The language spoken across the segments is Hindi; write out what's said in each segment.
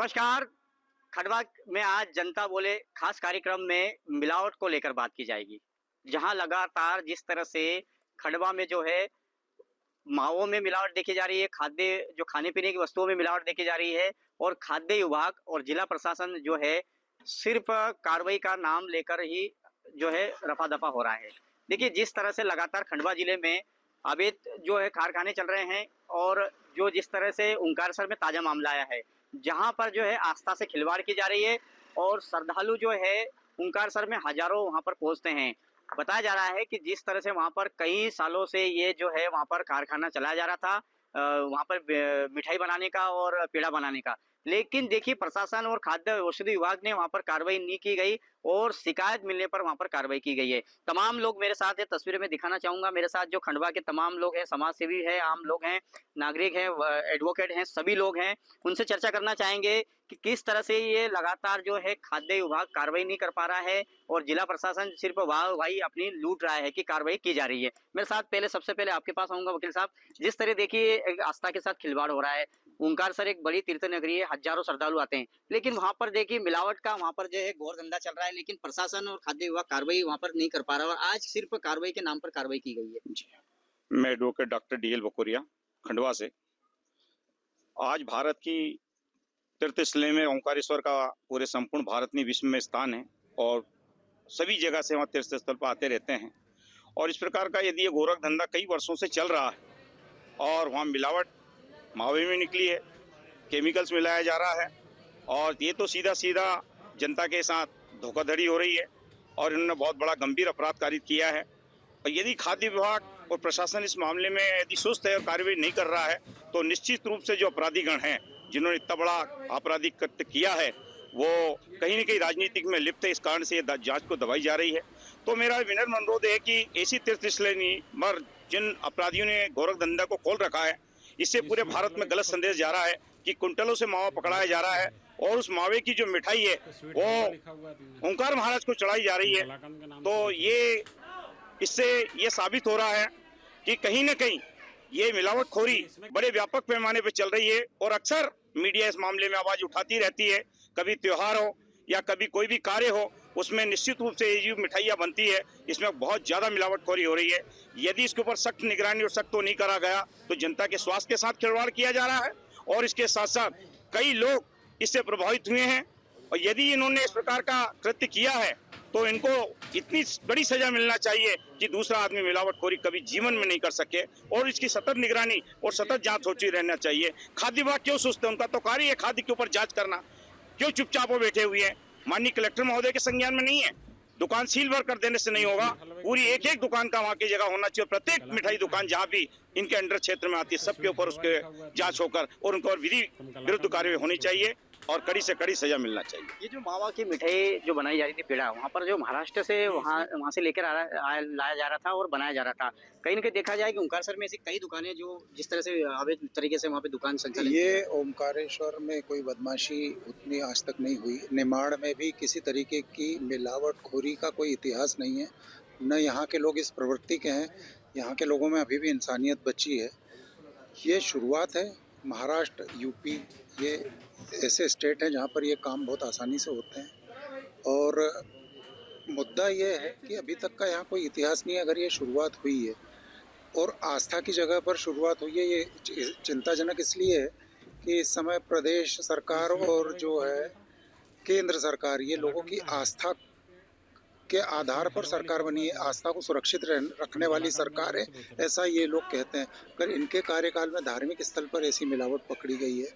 नमस्कार। खंडवा में आज जनता बोले खास कार्यक्रम में मिलावट को लेकर बात की जाएगी। जहां लगातार जिस तरह से खंडवा में जो है मावों में मिलावट देखी जा रही है, खाद्य जो खाने-पीने की वस्तुओं में मिलावट देखी जा रही है और खाद्य विभाग और जिला प्रशासन जो है सिर्फ कार्रवाई का नाम लेकर ही जो है रफा-दफा हो रहा है। देखिए जिस तरह से लगातार खंडवा जिले में अवैध जो है कारखाने चल रहे हैं और जो जिस तरह से ओंकारेश्वर में ताज़ा मामला आया है, जहाँ पर जो है आस्था से खिलवाड़ की जा रही है और श्रद्धालु जो है ओंकारेश्वर में हज़ारों वहाँ पर पहुँचते हैं। बताया जा रहा है कि जिस तरह से वहाँ पर कई सालों से ये जो है वहाँ पर कारखाना चलाया जा रहा था वहाँ पर मिठाई बनाने का और पेड़ा बनाने का। लेकिन देखिए प्रशासन और खाद्य औषधि विभाग ने वहाँ पर कार्रवाई नहीं की गई और शिकायत मिलने पर वहाँ पर कार्रवाई की गई है। तमाम लोग मेरे साथ हैं, तस्वीरें में दिखाना चाहूँगा। मेरे साथ जो खंडवा के तमाम लोग हैं, समाज सेवी हैं, आम लोग हैं, नागरिक हैं, एडवोकेट हैं, सभी लोग हैं। उनसे चर्चा करना चाहेंगे कि किस तरह से ये लगातार जो है खाद्य विभाग कार्रवाई नहीं कर पा रहा है और जिला प्रशासन सिर्फ वाहवाही अपनी लूट रहा है कि कार्रवाई की जा रही है। मेरे साथ सबसे पहले आपके पास आऊँगा वकील साहब। जिस तरह देखिए एक आस्था के साथ खिलवाड़ हो रहा है। ओंकारेश्वर एक बड़ी तीर्थ नगरी है, हज़ारों श्रद्धालु आते हैं। लेकिन वहाँ पर देखिए मिलावट का वहाँ पर जो है घोर धंधा चल रहा है, लेकिन प्रशासन और खाद्य विभाग कार्रवाई वहाँ पर नहीं कर पा रहा और आज सिर्फ कार्रवाई के नाम पर कार्रवाई की गई है। जी, मैं advocate doctor DL Bakoria Khandwa से। आज भारत की तीर्थ स्थली में ओंकारेश्वर का पूरे संपूर्ण भारत में विश्व में स्थान है और सभी जगह से वहाँ तीर्थ स्थल पर आते रहते हैं। और इस प्रकार का यदि ये गोरख धंधा कई वर्षों से चल रहा है और वहाँ मिलावट मावे में निकली है, केमिकल्स मिलाया जा रहा है और ये तो सीधा सीधा जनता के साथ धोखाधड़ी हो रही है और इन्होंने बहुत बड़ा गंभीर अपराध कारित किया है। और यदि खाद्य विभाग और प्रशासन इस मामले में यदि सुस्त है और कार्रवाई नहीं कर रहा है तो निश्चित रूप से जो अपराधीगण हैं जिन्होंने इतना बड़ा आपराधिक कृत्य किया है वो कहीं न कहीं राजनीतिक में लिप्त है। इस कारण से ये जांच को दबाई जा रही है। तो मेरा विनम्र अनुरोध है कि ऐसी तीर्थ स्थली पर जिन अपराधियों ने गोरख धंधा को खोल रखा है, इससे पूरे भारत में गलत संदेश जा रहा है कि कुंटलों से मावा पकड़ाया जा रहा है और उस मावे की जो मिठाई है वो ओंकार महाराज को चढ़ाई जा रही है। तो ये इससे ये साबित हो रहा है कि कहीं न कहीं ये मिलावटखोरी बड़े व्यापक पैमाने पर चल रही है और अक्सर मीडिया इस मामले में आवाज उठाती रहती है। कभी त्योहार हो या कभी कोई भी कार्य हो, उसमें निश्चित रूप से ये जो मिठाइयाँ बनती है इसमें बहुत ज़्यादा मिलावटखोरी हो रही है। यदि इसके ऊपर सख्त निगरानी और सख्त तो नहीं करा गया तो जनता के स्वास्थ्य के साथ खिलवाड़ किया जा रहा है और इसके साथ साथ कई लोग इससे प्रभावित हुए हैं। और यदि इन्होंने इस प्रकार का कृत्य किया है तो इनको इतनी बड़ी सजा मिलना चाहिए कि दूसरा आदमी मिलावटखोरी कभी जीवन में नहीं कर सके और इसकी सतत निगरानी और सतत जांच होती रहना चाहिए। खाद्य विभाग क्यों सुस्त है? उनका तो कार्य है खाद्य के ऊपर जांच करना। क्यों चुपचाप वो बैठे हुए हैं? माननीय कलेक्टर महोदय के संज्ञान में नहीं है? दुकान सील भर कर देने से नहीं होगा, पूरी एक एक दुकान का वहाँ की जगह होना चाहिए। प्रत्येक मिठाई दुकान जहाँ भी इनके अंडर क्षेत्र में आती है सबके ऊपर उसके जांच होकर और उनको विधि विरुद्ध कार्रवाई होनी चाहिए और कड़ी से कड़ी सजा मिलना चाहिए। ये जो मावा की मिठाई जो बनाई जा रही थी पेड़ा, वहाँ पर जो महाराष्ट्र से वहाँ से लेकर लाया जा रहा था और बनाया जा रहा था। कहीं न कहीं देखा जाए कि ओंकारेश्वर में ऐसी कई दुकानें जो जिस तरह से अवैध तरीके से वहाँ पे दुकान संचालित। ये ओंकारेश्वर में कोई बदमाशी उतनी आज तक नहीं हुई। निमाड़ में भी किसी तरीके की मिलावटखोरी का कोई इतिहास नहीं है। न यहाँ के लोग इस प्रवृत्ति के हैं। यहाँ के लोगों में अभी भी इंसानियत बची है। ये शुरुआत है। महाराष्ट्र, यूपी ये ऐसे स्टेट हैं जहाँ पर ये काम बहुत आसानी से होते हैं और मुद्दा ये है कि अभी तक का यहाँ कोई इतिहास नहीं है। अगर ये शुरुआत हुई है और आस्था की जगह पर शुरुआत हुई है, ये चिंताजनक इसलिए है कि इस समय प्रदेश सरकार और जो है केंद्र सरकार ये लोगों की आस्था के आधार पर सरकार बनी है। आस्था को सुरक्षित रखने वाली सरकार है, ऐसा ये लोग कहते हैं। अगर इनके कार्यकाल में धार्मिक स्थल पर ऐसी मिलावट पकड़ी गई है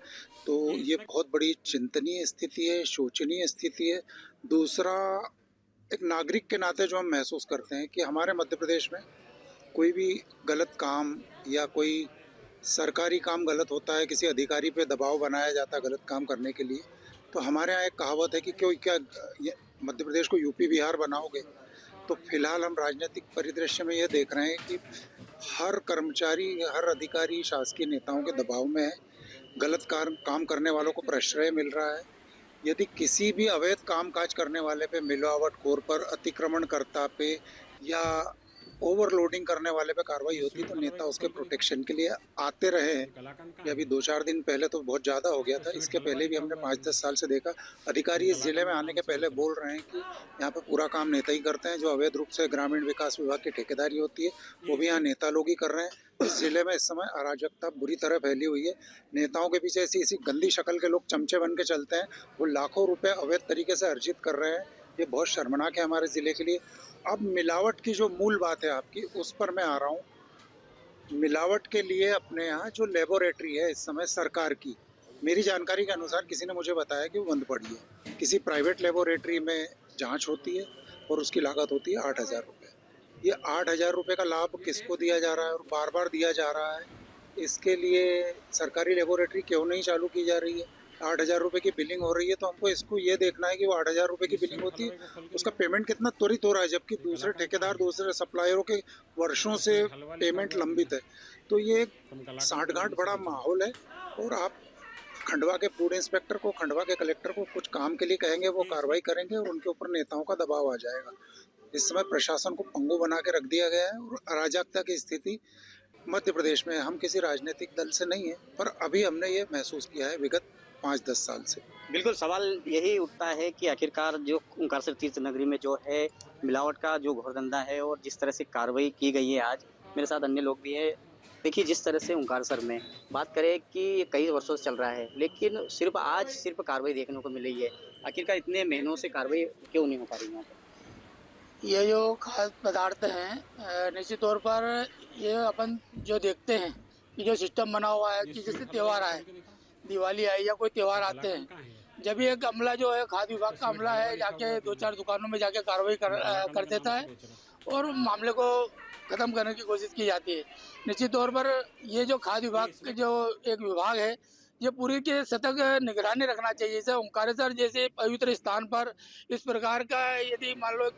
तो ये बहुत बड़ी चिंतनीय स्थिति है, शोचनीय स्थिति है। दूसरा, एक नागरिक के नाते जो हम महसूस करते हैं कि हमारे मध्य प्रदेश में कोई भी गलत काम या कोई सरकारी काम गलत होता है, किसी अधिकारी पे दबाव बनाया जाता है गलत काम करने के लिए, तो हमारे यहाँ एक कहावत है कि क्या मध्य प्रदेश को यूपी बिहार बनाओगे? तो फिलहाल हम राजनीतिक परिदृश्य में ये देख रहे हैं कि हर कर्मचारी, हर अधिकारी शासकीय नेताओं के दबाव में है। गलत काम करने वालों को प्रश्रय मिल रहा है। यदि किसी भी अवैध काम काज करने वाले पे, मिलावटखोर पर, अतिक्रमणकर्ता पे या ओवरलोडिंग करने वाले पे कार्रवाई होती तो नेता उसके प्रोटेक्शन के लिए आते रहे हैं। ये अभी 2-4 दिन पहले तो बहुत ज़्यादा हो गया था, इसके पहले भी हमने 5-10 साल से देखा। अधिकारी इस जिले में आने के पहले बोल रहे हैं कि यहाँ पे पूरा काम नेता ही करते हैं, जो अवैध रूप से ग्रामीण विकास विभाग की ठेकेदारी होती है वो भी यहाँ नेता लोग ही कर रहे हैं। इस जिले में इस समय अराजकता बुरी तरह फैली हुई है। नेताओं के पीछे ऐसी गंदी शक्ल के लोग चमचे बन के चलते हैं, वो लाखों रुपए अवैध तरीके से अर्जित कर रहे हैं। ये बहुत शर्मनाक है हमारे ज़िले के लिए। अब मिलावट की जो मूल बात है आपकी, उस पर मैं आ रहा हूँ। मिलावट के लिए अपने यहाँ जो लेबोरेटरी है इस समय सरकार की, मेरी जानकारी के अनुसार किसी ने मुझे बताया कि वो बंद पड़ी है। किसी प्राइवेट लेबोरेटरी में जांच होती है और उसकी लागत होती है 8,000 रुपये। ये 8,000 रुपये का लाभ किसको दिया जा रहा है और बार बार दिया जा रहा है? इसके लिए सरकारी लेबोरेटरी क्यों नहीं चालू की जा रही है? 8,000 रुपये की बिलिंग हो रही है तो हमको इसको ये देखना है कि वो 8,000 रुपये की बिलिंग होती है, उसका पेमेंट कितना त्वरित हो रहा है, जबकि दूसरे ठेकेदार, दूसरे सप्लायरों के वर्षों से पेमेंट लंबित है। तो ये एक साठगांठ बड़ा माहौल है। और आप खंडवा के फूड इंस्पेक्टर को, खंडवा के कलेक्टर को कुछ काम के लिए कहेंगे, वो कार्रवाई करेंगे और उनके ऊपर नेताओं का दबाव आ जाएगा। इस समय प्रशासन को पंगु बना के रख दिया गया है और अराजकता की स्थिति मध्य प्रदेश में है। हम किसी राजनीतिक दल से नहीं है, पर अभी हमने ये महसूस किया है विगत 5-10 साल से। बिल्कुल, सवाल यही उठता है कि आखिरकार जो ओंकारेश्वर तीर्थ नगरी में जो है मिलावट का जो घोरधंधा है और जिस तरह से कार्रवाई की गई है, आज मेरे साथ अन्य लोग भी हैं। देखिए, जिस तरह से ओंकारेश्वर में बात करें कि ये कई वर्षों से चल रहा है, लेकिन सिर्फ कार्रवाई देखने को मिल रही है। आखिरकार इतने महीनों से कार्रवाई क्यों नहीं हो पा रही यहाँ पर? ये जो खाद्य पदार्थ हैं, निश्चित तौर पर ये अपन जो देखते हैं कि जो सिस्टम बना हुआ है कि जैसे त्यौहार आए, दिवाली आई या कोई त्यौहार आते हैं, जब ये एक अमला जो है खाद्य विभाग का अमला है, जाके 2-4 दुकानों में जाके कार्रवाई कर देता है और मामले को ख़त्म करने की कोशिश की जाती है। निश्चित तौर पर ये जो खाद्य विभाग का जो एक विभाग है, ये पूरी के सतत निगरानी रखना चाहिए। जैसे ओंकारेश्वर जैसे पवित्र स्थान पर इस प्रकार का यदि मान लो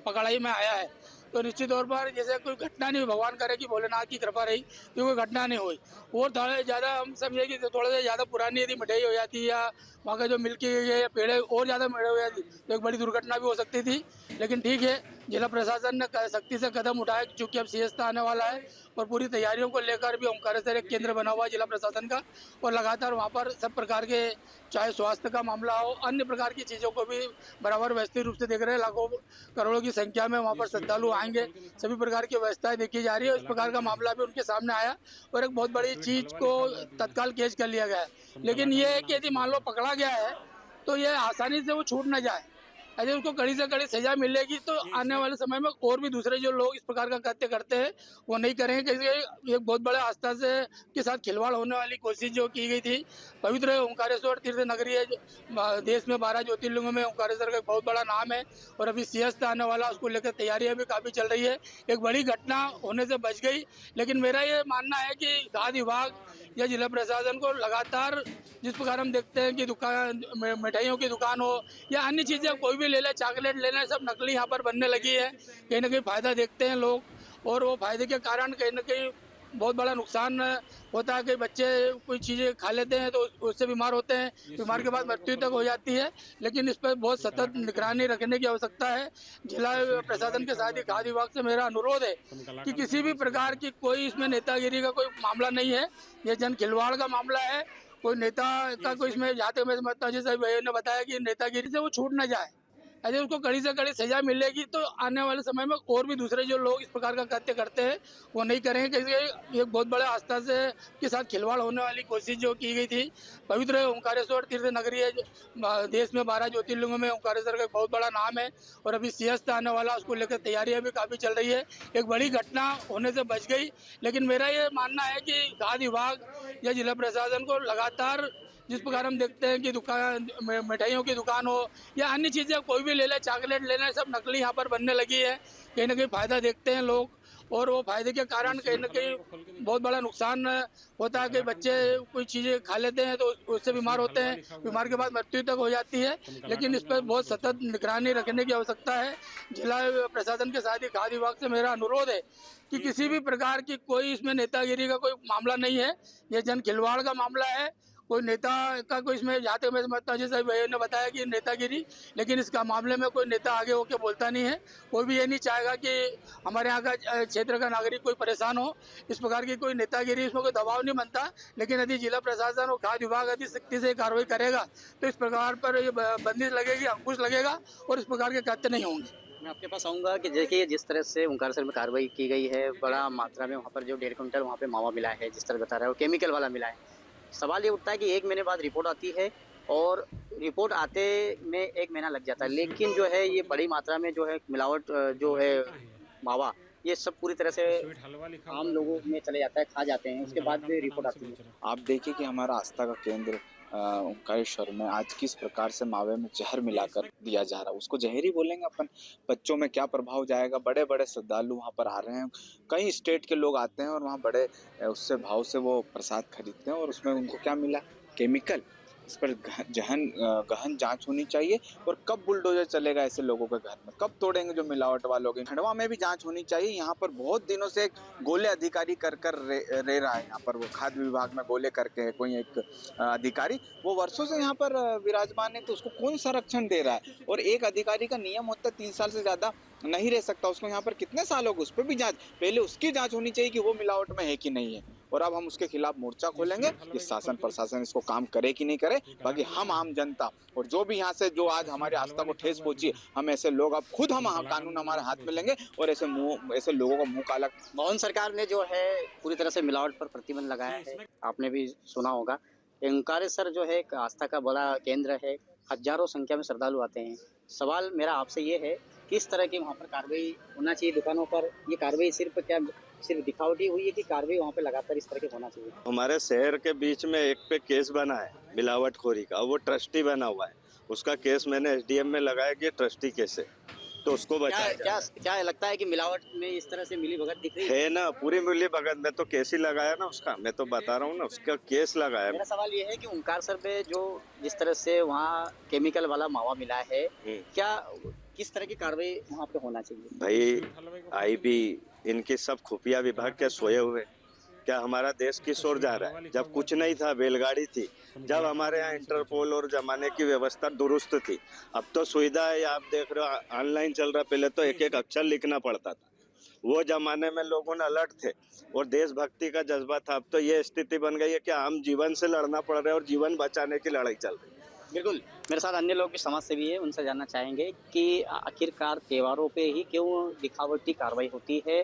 पकड़ाई में आया है तो निश्चित तौर पर जैसे कोई घटना नहीं, भगवान करे कि भोलेनाथ की कृपा रही कि कोई घटना नहीं हुई। और थोड़ा ज़्यादा हम समझे कि थोड़ा सा ज़्यादा पुरानी यदि मिठाई हो जाती या वहाँ का जो मिल्की है या पेड़े और ज़्यादा मिठाई हो जाती तो एक बड़ी दुर्घटना भी हो सकती थी। लेकिन ठीक है, जिला प्रशासन ने सख्ती से कदम उठाया चूँकि अब सियस्ता आने वाला है और पूरी तैयारियों को लेकर भी ओंकारेश्वर एक केंद्र बना हुआ है जिला प्रशासन का और लगातार वहाँ पर सब प्रकार के चाहे स्वास्थ्य का मामला हो, अन्य प्रकार की चीज़ों को भी बराबर व्यवस्थित रूप से देख रहे हैं। लाखों करोड़ों की संख्या में वहाँ पर श्रद्धालु आएंगे, सभी प्रकार की व्यवस्थाएं देखी जा रही है। इस प्रकार का मामला भी उनके सामने आया और एक बहुत बड़ी चीज़ को तत्काल कैच कर लिया गया है। लेकिन ये है कि यदि मान लो पकड़ा गया है तो ये आसानी से वो छूट न जाए। यदि उसको कड़ी से कड़ी सजा मिलेगी तो आने वाले समय में और भी दूसरे जो लोग इस प्रकार का कृत्य करते हैं वो नहीं करेंगे। क्योंकि एक बहुत बड़े आस्था से के साथ खिलवाड़ होने वाली कोशिश जो की गई थी। पवित्र ओंकारेश्वर तीर्थ नगरी है, देश में 12 ज्योतिर्लिंगों में ओंकारेश्वर का एक बहुत बड़ा नाम है और अभी सियस्त आने वाला, उसको लेकर तैयारियां भी काफ़ी चल रही है। एक बड़ी घटना होने से बच गई, लेकिन मेरा ये मानना है कि खाद्य विभाग या जिला प्रशासन को लगातार जिस प्रकार हम देखते हैं कि दुकान, मिठाइयों की दुकान हो या अन्य चीज़ें कोई भी ले ले, चॉकलेट ले लें, सब नकली यहाँ पर बनने लगी है। कहीं ना कहीं फ़ायदा देखते हैं लोग और वो फायदे के कारण कहीं ना कहीं बहुत बड़ा नुकसान होता है कि बच्चे कोई चीज़ें खा लेते हैं तो उससे बीमार होते हैं, बीमार के बाद मृत्यु तक हो जाती है। लेकिन इस पर बहुत सतत निगरानी रखने की आवश्यकता है। जिला प्रशासन के साथ ही खाद्य विभाग से मेरा अनुरोध है कि किसी भी प्रकार की कोई इसमें नेतागिरी का कोई मामला नहीं है, ये जन खिलवाड़ का मामला है। कोई नेता का कोई इसमें, जहाँ तक मैं समझता हूँ, जैसे भैया ने बताया कि नेतागिरी से वो छूट न जाए। यदि उसको कड़ी से कड़ी सजा मिलेगी तो आने वाले समय में और भी दूसरे जो लोग इस प्रकार का कृत्य करते हैं वो नहीं करेंगे। क्योंकि एक बहुत बड़े आस्था से के साथ खिलवाड़ होने वाली कोशिश जो की गई थी। पवित्र ओंकारेश्वर तीर्थ नगरी है, देश में 12 ज्योतिर्लिंगों में ओंकारेश्वर का एक बहुत बड़ा नाम है और अभी सियस्त आने वाला, उसको लेकर तैयारियां भी काफ़ी चल रही है। एक बड़ी घटना होने से बच गई, लेकिन मेरा ये मानना है कि खाद्य विभाग या जिला प्रशासन को लगातार जिस प्रकार हम देखते हैं कि दुकान, मिठाइयों की दुकान हो या अन्य चीज़ें कोई भी ले ले, चॉकलेट ले लें, सब नकली यहाँ पर बनने लगी है। कहीं ना कहीं फ़ायदा देखते हैं लोग और वो फायदे के कारण कहीं ना कहीं बहुत बड़ा नुकसान होता है कि बच्चे कोई चीज़ें खा लेते हैं तो उससे बीमार होते हैं, बीमार के बाद मृत्यु तक हो जाती है। लेकिन इस पर बहुत सतत निगरानी रखने की आवश्यकता है। जिला प्रशासन के साथ ही खाद्य विभाग से मेरा अनुरोध है कि किसी भी प्रकार की कोई इसमें नेतागिरी का कोई मामला नहीं है, ये जन खिलवाड़ का मामला है। कोई नेता का कोई इसमें जहाँ तक मैं समझता हूँ, जैसे भैया ने बताया कि नेतागिरी, लेकिन इसका मामले में कोई नेता आगे होकर बोलता नहीं है। कोई भी ये नहीं चाहेगा कि हमारे यहाँ का क्षेत्र का नागरिक कोई परेशान हो। इस प्रकार की कोई नेतागिरी, इसमें कोई दबाव नहीं बनता। लेकिन यदि जिला प्रशासन और खाद्य विभाग यदि सख्ती से कार्रवाई करेगा तो इस प्रकार पर ये बंदिश लगेगी, अंकुश लगेगा और इस प्रकार के कृत्य नहीं होंगे। मैं आपके पास आऊँगा कि देखिए जिस तरह से ओंकारेश्वर में कार्रवाई की गई है, बड़ा मात्रा में वहाँ पर जो 1.5 क्विंटल वहाँ पे मावा मिला है, जिस तरह बता रहा है, और केमिकल वाला मिला है। सवाल ये उठता है कि 1 महीने बाद रिपोर्ट आती है और रिपोर्ट आते में 1 महीना लग जाता है, लेकिन जो है ये बड़ी मात्रा में जो है मिलावट जो है मावा, ये सब पूरी तरह से आम लोगों में चले जाता है, खा जाते हैं, उसके बाद भी रिपोर्ट आती है। आप देखिए कि हमारा आस्था का केंद्र ओंकारेश्वर में आज किस प्रकार से मावे में जहर मिलाकर दिया जा रहा है। उसको जहर ही बोलेंगे अपन। बच्चों में क्या प्रभाव जाएगा। बड़े बड़े श्रद्धालु वहाँ पर आ रहे हैं, कई स्टेट के लोग आते हैं और वहाँ बड़े उससे भाव से वो प्रसाद खरीदते हैं और उसमें उनको क्या मिला, केमिकल। इस पर गहन जांच होनी चाहिए। और कब बुलडोजर चलेगा ऐसे लोगों के घर में, कब तोड़ेंगे जो मिलावट वालों के। खंडवा में भी जांच होनी चाहिए। यहाँ पर बहुत दिनों से एक गोले अधिकारी कर रह रहा है। यहाँ पर वो खाद्य विभाग में गोले करके है कोई एक अधिकारी, वो वर्षों से यहाँ पर विराजमान है, तो उसको कौन संरक्षण दे रहा है। और एक अधिकारी का नियम होता है 3 साल से ज्यादा नहीं रह सकता, उसको यहाँ पर कितने साल हो गए, उस पर भी जांच, पहले उसकी जांच होनी चाहिए कि वो मिलावट में है कि नहीं है। और अब हम उसके खिलाफ मोर्चा खोलेंगे कि शासन प्रशासन इसको काम करे कि नहीं करे। बाकी हम आम जनता और जो भी यहाँ से जो आज हमारी आस्था को ठेस पहुंची, हम ऐसे लोग अब खुद हम कानून हमारे हाथ में लेंगे और ऐसे लोगों का मुंह काला। मोहन सरकार ने जो है पूरी तरह से मिलावट पर प्रतिबंध लगाया है। आपने भी सुना होगा, ओंकारेश्वर जो है एक आस्था का बड़ा केंद्र है, हजारों संख्या में श्रद्धालु आते हैं। सवाल मेरा आपसे ये है, किस तरह की वहाँ पर कार्रवाई होना चाहिए दुकानों पर? ये कार्रवाई सिर्फ दिखावटी हुई है कि कार्रवाई वहाँ पे लगातार इस तरह के होना चाहिए? हमारे शहर के बीच में एक पे केस बना है मिलावटखोरी का, वो ट्रस्टी बना हुआ है। उसका केस मैंने एसडीएम में लगाया कि ट्रस्टी केस है, तो उसको बचाया क्या लगता है कि मिलावट में इस तरह से मिली भगत दिख रही है ना, पूरी मिली भगत। मैं तो केस ही लगाया ना उसका, मैं तो बता रहा हूँ ना, उसका केस लगाया। मेरा सवाल ये है कि ओंकारेश्वर में जो जिस तरह से वहाँ केमिकल वाला मावा मिला है, क्या किस तरह की कार्रवाई वहाँ पे होना चाहिए? भाई आईबी इनके सब खुफिया विभाग क्या सोए हुए? क्या हमारा देश किस ओर जा रहा है? जब कुछ नहीं था, बैलगाड़ी थी, जब हमारे यहाँ इंटरपोल और जमाने की व्यवस्था दुरुस्त थी। अब तो सुविधा है, आप देख रहे हो ऑनलाइन चल रहा। पहले तो एक एक अक्षर लिखना पड़ता था। वो जमाने में लोगों ने अलर्ट थे और देशभक्ति का जज्बा था। अब तो ये स्थिति बन गई है कि हम जीवन से लड़ना पड़ रहा है और जीवन बचाने की लड़ाई चल रही है। बिल्कुल। मेरे साथ अन्य लोग भी समाज सेवी है, उनसे जानना चाहेंगे कि आखिरकार त्योहारों पे ही क्यों दिखावटी कार्रवाई होती है,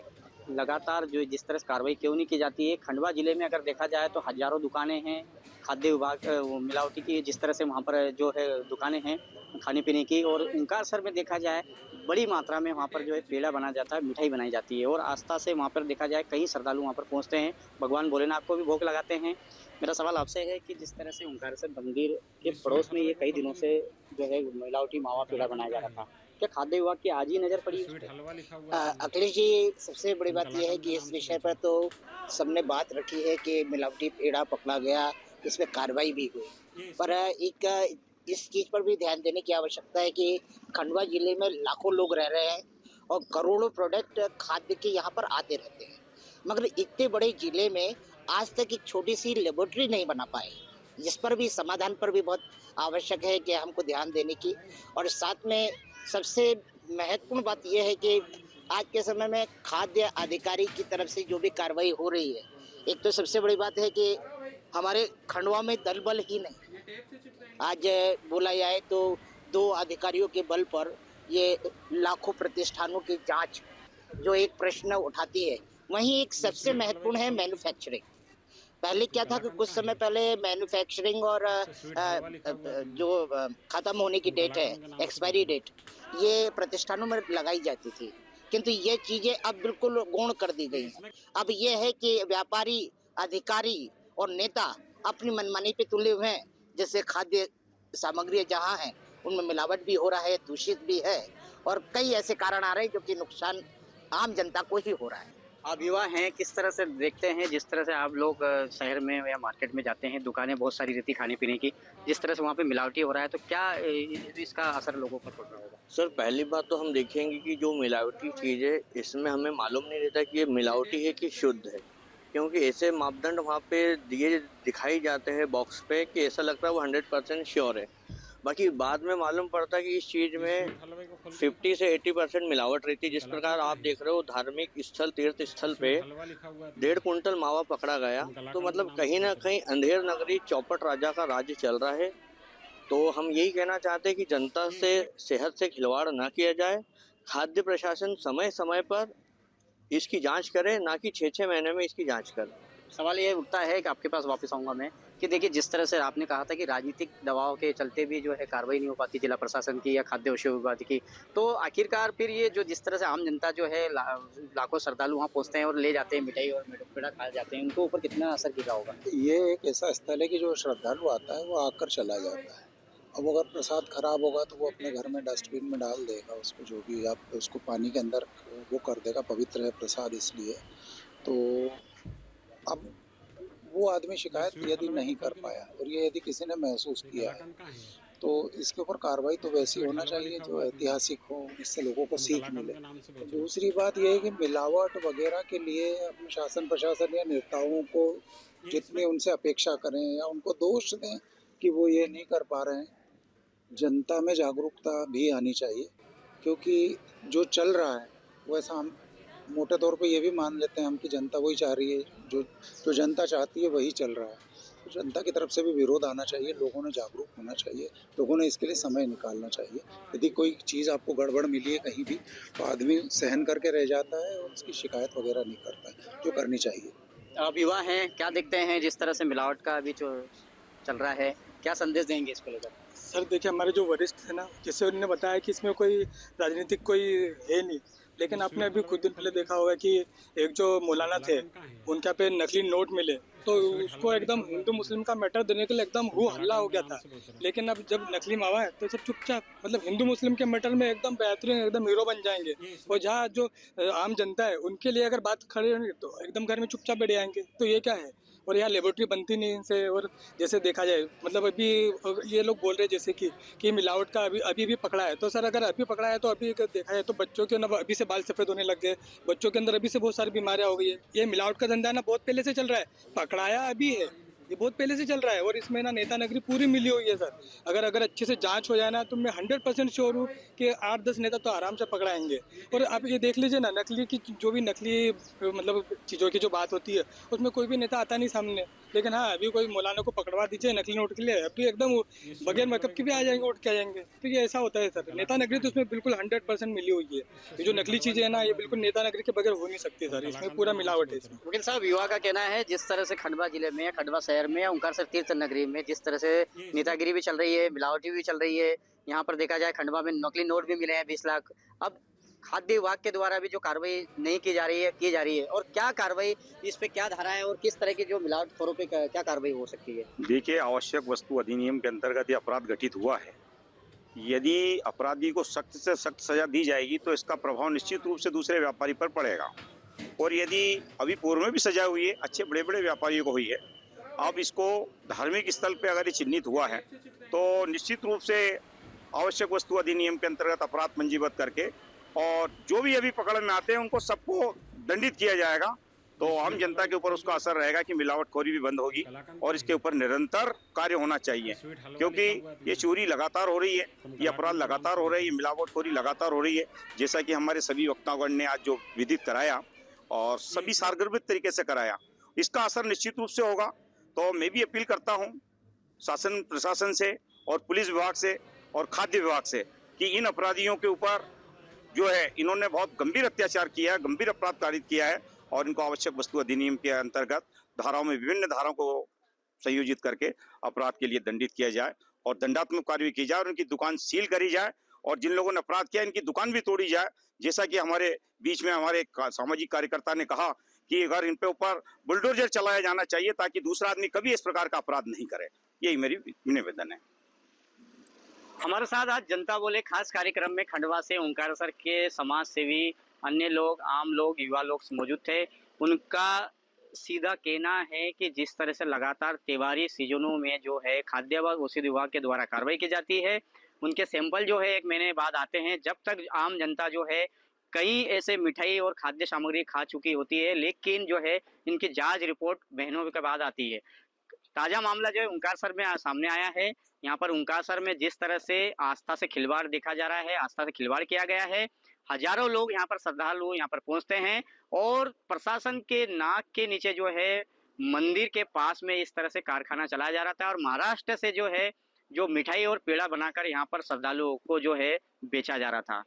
लगातार जो जिस तरह से कार्रवाई क्यों नहीं की जाती है? खंडवा जिले में अगर देखा जाए तो हजारों दुकानें हैं, खाद्य विभाग मिलावटी की जिस तरह से वहाँ पर जो है दुकानें हैं खाने पीने की, और ओंकारेश्वर में देखा जाए बड़ी मात्रा में वहाँ पर जो है पेड़ा बनाया जाता है, मिठाई बनाई जाती है, और आस्था से वहाँ पर देखा जाए कई श्रद्धालु वहाँ पर पहुँचते हैं, भगवान भोलेनाथ को भी भोग लगाते हैं। मेरा सवाल आपसे है कि जिस तरह से ओंकारेश्वर मंदिर के पड़ोस में ये कई दिनों से जो है मिलावटी मावा पेड़ा बनाया जा रहा था, क्या खाद्य विभाग की आज ही नजर पड़ी? अखिलेश जी, सबसे बड़ी बात यह है कि इस विषय पर तो सबने बात रखी है कि मिलावटी पेड़ा पकड़ा गया, इसमें कार्रवाई भी हुई, पर एक इस चीज पर भी ध्यान देने की आवश्यकता है कि खंडवा जिले में लाखों लोग रह रहे हैं और करोड़ों प्रोडक्ट खाद्य के यहाँ पर आते रहते हैं, मगर इतने बड़े जिले में आज तक एक छोटी सी लेबोरेटरी नहीं बना पाए, जिस पर भी समाधान पर भी बहुत आवश्यक है कि हमको ध्यान देने की। और साथ में सबसे महत्वपूर्ण बात यह है कि आज के समय में खाद्य अधिकारी की तरफ से जो भी कार्रवाई हो रही है, एक तो सबसे बड़ी बात है कि हमारे खंडवा में दल बल ही नहीं, आज बोला जाए तो 2 अधिकारियों के बल पर ये लाखों प्रतिष्ठानों की जांच जो एक प्रश्न उठाती है। वहीं एक सबसे महत्वपूर्ण है मैन्युफैक्चरिंग। पहले क्या था कि कुछ समय पहले मैन्युफैक्चरिंग और जो खत्म होने की डेट है, एक्सपायरी डेट, ये प्रतिष्ठानों में लगाई जाती थी, किंतु ये चीजें अब बिल्कुल गौण कर दी गई हैं। अब ये है कि व्यापारी, अधिकारी और नेता अपनी मनमानी पे तुले हुए हैं। जैसे खाद्य सामग्री जहाँ है उनमें मिलावट भी हो रहा है, दूषित भी है, और कई ऐसे कारण आ रहे हैं जो कि नुकसान आम जनता को ही हो रहा है। आप युवा हैं, किस तरह से देखते हैं जिस तरह से आप लोग शहर में या मार्केट में जाते हैं, दुकानें बहुत सारी रहती खाने पीने की, जिस तरह से वहाँ पे मिलावटी हो रहा है, तो क्या इसका असर लोगों पर पड़ रहा होगा? सर, पहली बात तो हम देखेंगे कि जो मिलावटी चीज़ है इसमें हमें मालूम नहीं रहता कि ये मिलावटी है कि शुद्ध है। क्योंकि ऐसे मापदंड वहाँ पे दिए दिखाई जाते हैं बॉक्स पे कि ऐसा लगता है वो 100% श्योर है। बाकी बाद में मालूम पड़ता है कि इस चीज़ में 50 से 80% मिलावट रहती है। जिस प्रकार आप देख रहे हो धार्मिक स्थल तीर्थ स्थल पे 1.5 कुंटल मावा पकड़ा गया, तो मतलब कहीं ना कहीं अंधेर नगरी चौपट राजा का राज्य चल रहा है। तो हम यही कहना चाहते हैं कि जनता से सेहत से खिलवाड़ ना किया जाए। खाद्य प्रशासन समय समय पर इसकी जांच करे, ना कि 6-6 महीने में इसकी जांच करे। सवाल ये उठता है कि आपके पास वापस आऊंगा मैं कि देखिए जिस तरह से आपने कहा था कि राजनीतिक दबाव के चलते भी जो है कार्रवाई नहीं हो पाती जिला प्रशासन की या खाद्य औषध विभाग की, तो आखिरकार फिर ये जो जिस तरह से आम जनता जो है लाखों श्रद्धालु वहाँ पहुँचते हैं और ले जाते हैं मिठाई और पेड़ा खाए जाते हैं, उनके ऊपर कितना असर गिरा होगा? ये एक ऐसा स्थल है कि जो श्रद्धालु आता है वो आकर चला जाता है। अब अगर प्रसाद खराब होगा तो वो अपने घर में डस्टबिन में डाल देगा उसको, जो भी आप उसको पानी के अंदर वो कर देगा, पवित्र है प्रसाद इसलिए। तो अब वो आदमी शिकायत यदि नहीं कर पाया और ये यदि किसी ने महसूस किया है तो इसके ऊपर कार्रवाई तो वैसी होना चाहिए जो ऐतिहासिक हो, इससे लोगों को सीख मिले। तो दूसरी बात यह है कि मिलावट वगैरह के लिए अपने शासन प्रशासन या नेताओं को जितनी उनसे अपेक्षा करें या उनको दोष दें कि वो ये नहीं कर पा रहे हैं, जनता में जागरूकता भी आनी चाहिए। क्योंकि जो चल रहा है वैसा हम मोटे तौर पे ये भी मान लेते हैं हम कि जनता वही चाह रही है, जो जनता चाहती है वही चल रहा है। तो जनता की तरफ से भी विरोध आना चाहिए, लोगों ने जागरूक होना चाहिए, लोगों ने इसके लिए समय निकालना चाहिए। यदि कोई चीज़ आपको गड़बड़ मिली है कहीं भी तो आदमी सहन करके रह जाता है और उसकी शिकायत वगैरह नहीं करता है, जो करनी चाहिए। आप युवा हैं, क्या देखते हैं जिस तरह से मिलावट का अभी जो चल रहा है, क्या संदेश देंगे इसको लेकर? सर देखिए, हमारे जो वरिष्ठ थे ना, जैसे उन्होंने बताया कि इसमें कोई राजनीतिक कोई है नहीं, लेकिन आपने अभी कुछ दिन पहले देखा होगा कि एक जो मौलाना थे उनके पे नकली नोट मिले, तो उसको एकदम हिंदू मुस्लिम का मैटर देने के लिए एकदम हु हल्ला हो गया था। लेकिन अब जब नकली मावा है तो सब चुपचाप, मतलब हिंदू मुस्लिम के मैटर में एकदम बेहतरीन, एकदम हीरो बन जाएंगे। और जहाँ जो आम जनता है उनके लिए अगर बात खड़ी होगी तो एकदम घर में चुपचाप बैठ जाएंगे। तो ये क्या है? और यहाँ लेबोरेटरी बनती नहीं इनसे। और जैसे देखा जाए, मतलब अभी ये लोग बोल रहे हैं जैसे कि मिलावट का अभी भी पकड़ा है, तो सर अगर अभी पकड़ा है तो अभी देखा जाए तो बच्चों के अंदर अभी से बाल सफ़ेद होने लग गए, बच्चों के अंदर अभी से बहुत सारी बीमारियां हो गई है। ये मिलावट का धंधा ना बहुत पहले से चल रहा है, पकड़ाया अभी है, ये बहुत पहले से चल रहा है। और इसमें ना नेता नगरी पूरी मिली हुई है सर। अगर अच्छे से जांच हो जाए ना तो मैं 100% श्योर हूँ कि 8-10 नेता तो आराम से पकड़ाएंगे। और आप ये देख लीजिए ना, नकली की जो भी नकली मतलब चीज़ों की जो बात होती है उसमें कोई भी नेता आता नहीं सामने। लेकिन हाँ, अभी कोई मौलाना को पकड़वा दीजिए नकली नोट के लिए, अभी एकदम बगैर मेकअप के भी आ जाएंगे, उठ के आ जाएंगे। तो ये ऐसा होता है सर। नेता नगरी तो उसमें बिल्कुल 100% मिली हुई है। ये जो नकली चीज़ें है ना, ये बिल्कुल नेता नगरी के बगैर हो नहीं सकती सर, इसमें पूरा मिलावट है इसमें। वकील साहब, युवा का कहना है जिस तरह से खंडवा जिले में, खंडवा शहर में, ओंकारेश्वर तीर्थ नगरी में जिस तरह से नेतागिरी भी चल रही है, मिलावटी भी चल रही है, यहाँ पर देखा जाए खंडवा में नकली नोट भी मिले हैं 20 लाख। अब खाद्य विभाग के द्वारा भी जो कार्रवाई नहीं की जा रही है और क्या कार्रवाई, इस पे क्या धारा है और किस तरह की जो मिलावटखोरों पे क्या कार्रवाई हो सकती है? देखिए, आवश्यक वस्तु अधिनियम के अंतर्गत ये अपराध घटित हुआ है। यदि अपराधी को सख्त से सख्त सजा दी जाएगी तो इसका प्रभाव निश्चित रूप से दूसरे व्यापारी पर पड़ेगा। और यदि अभी पूर्व में भी सजा हुई है, अच्छे बड़े बड़े व्यापारियों को हुई है, अब इसको धार्मिक स्थल पे अगर ये चिन्हित हुआ है तो निश्चित रूप से आवश्यक वस्तु अधिनियम के अंतर्गत अपराध पंजीबद्ध करके और जो भी अभी पकड़ में आते हैं उनको सबको दंडित किया जाएगा। तो आम जनता के ऊपर उसका असर रहेगा कि मिलावटखोरी भी बंद होगी और इसके ऊपर निरंतर कार्य होना चाहिए, क्योंकि ये चोरी लगातार हो रही है, ये अपराध लगातार हो रहे हैं, ये मिलावटखोरी लगातार हो रही है। जैसा कि हमारे सभी वक्तागण ने आज जो विदित कराया और सभी सारगर्भित तरीके से कराया, इसका असर निश्चित रूप से होगा। तो मैं भी अपील करता हूँ शासन प्रशासन से और पुलिस विभाग से और खाद्य विभाग से कि इन अपराधियों के ऊपर जो है, इन्होंने बहुत गंभीर अत्याचार किया है, गंभीर अपराध कारित किया है और इनको आवश्यक वस्तु अधिनियम के अंतर्गत धाराओं में विभिन्न धाराओं को संयोजित करके अपराध के लिए दंडित किया जाए और दंडात्मक कार्रवाई की जाए और उनकी दुकान सील करी जाए और जिन लोगों ने अपराध किया इनकी दुकान भी तोड़ी जाए। जैसा कि हमारे बीच में हमारे एक सामाजिक कार्यकर्ता ने कहा कि अगर इन पे ऊपर बुलडोजर चलाया जाना चाहिए ताकि दूसरा आदमी कभी इस प्रकार का अपराध नहीं करे। यही मेरी निवेदन है। हमारे साथ आज जनता बोले खास कार्यक्रम में खंडवा से ओंकारेश्वर के समाज सेवी, अन्य लोग, आम लोग, युवा लोग मौजूद थे। उनका सीधा कहना है कि जिस तरह से लगातार त्योहारी सीजनों में जो है खाद्य व औषधि विभाग के द्वारा कार्रवाई की जाती है, उनके सैंपल जो है 1 महीने बाद आते हैं। जब तक आम जनता जो है कई ऐसे मिठाई और खाद्य सामग्री खा चुकी होती है, लेकिन जो है इनकी जांच रिपोर्ट महीनों के बाद आती है। ताजा मामला जो है ओंकारेश्वर में सामने आया है। यहाँ पर ओंकारेश्वर में जिस तरह से आस्था से खिलवाड़ देखा जा रहा है, आस्था से खिलवाड़ किया गया है। हजारों लोग यहाँ पर, श्रद्धालु यहाँ पर पहुंचते हैं और प्रशासन के नाक के नीचे जो है मंदिर के पास में इस तरह से कारखाना चलाया जा रहा था और महाराष्ट्र से जो है जो मिठाई और पेड़ा बनाकर यहाँ पर श्रद्धालुओं को जो है बेचा जा रहा था।